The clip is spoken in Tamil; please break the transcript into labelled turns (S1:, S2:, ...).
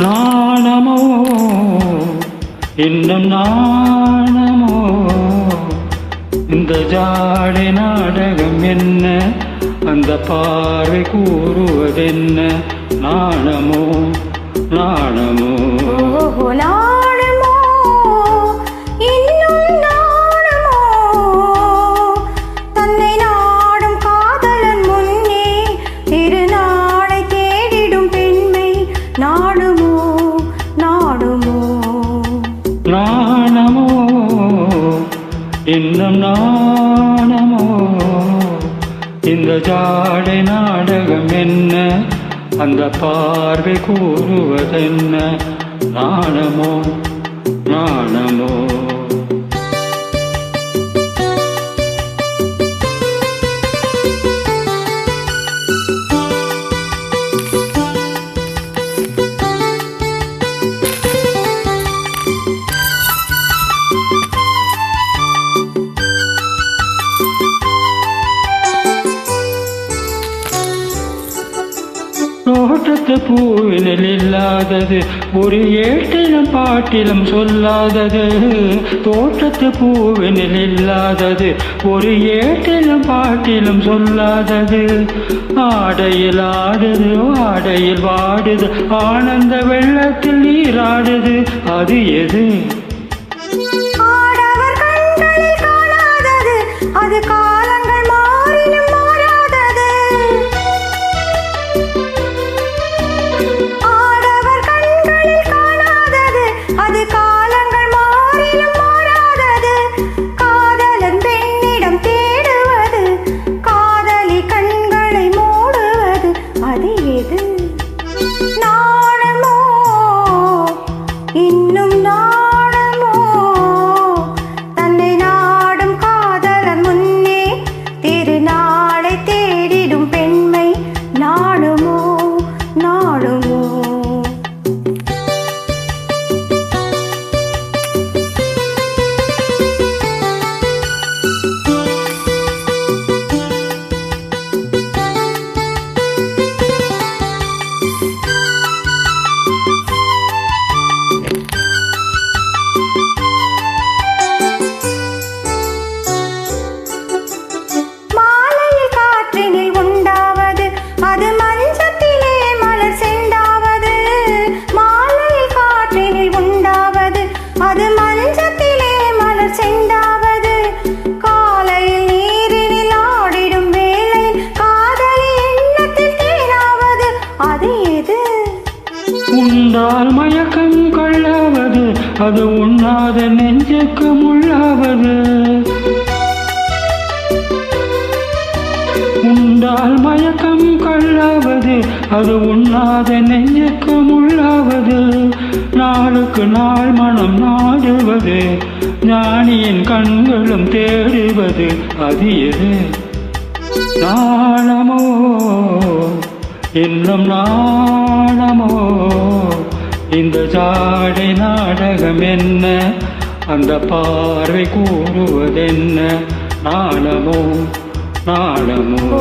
S1: நாணமோ இன்னும் நாணமோ இந்த ஜாடை நாடகம் என்ன அந்த பார்வை கூறுவதென்ன நாணமோ நாணமோ
S2: நாணமோ இன்னும் நாணமோ தன்னை நாடும் காதலன் முன்னே திருநாளை தேடிடும் பெண்மை நாடுமோ நாடுமோ
S1: நாணமோ இன்னும் நாணமோ இந்த ஜாடை நாடகம் என்ன அந்த பார்வை கூறுவதென்ன நாணமோ நாணமோ தோட்டத்து பூவினில் இல்லாதது ஒரு ஏட்டிலும் பாட்டிலும் சொல்லாதது தோட்டத்து பூவினில் இல்லாதது ஒரு ஏட்டிலும் பாட்டிலும் சொல்லாதது ஆடையில் ஆடுது ஆடையில் வாடுது ஆனந்த வெள்ளத்தில் நீராடுது அது எது
S2: அது காலங்கள் மாறினும் மாறாதது ஆடவர் கண்களில் காணாதது அது காலங்கள் மாறினும் மாறாதது காதலன் பெண்ணிடம் தேடுவது காதலி கண்களை மூடுவது அது எது நாணமோ இன்னும் நாணமோ தன்னை நாடும் காதலன் முன்னே திருநாளை தேடிடும் பெண்மை நாடுமோ நாடுமோ மாலையில் காற்றினில் உண்டாவது அது மஞ்சத்திலே மலர் செண்டாவது மாலையில் காற்றினில் உண்டாவது அது மஞ்சத்திலே மலர் செண்டாவது காலையில் நீரினில் ஆடிடும் வேளையில் காதலி எண்ணத்தில் தேனாவது அது எது
S1: உண்டால் மயக்கம் கொள்ளாவது அது உண்ணாத நெஞ்சுக்கு முள்ளாவது உண்டால் மயக்கம் கொள்ளாவது அது உண்ணாத நெஞ்சுக்கு முள்ளாவது நாளுக்கு நாள் மனம் நாடுவது ஞானியின் கண்களும் தேடுவது அது எது நாணமோ இன்னும் நாணமோ இந்த ஜாடை நாடகம் என்ன அந்த பார்வை கூறுவதென்ன நாணமோ நாணமோ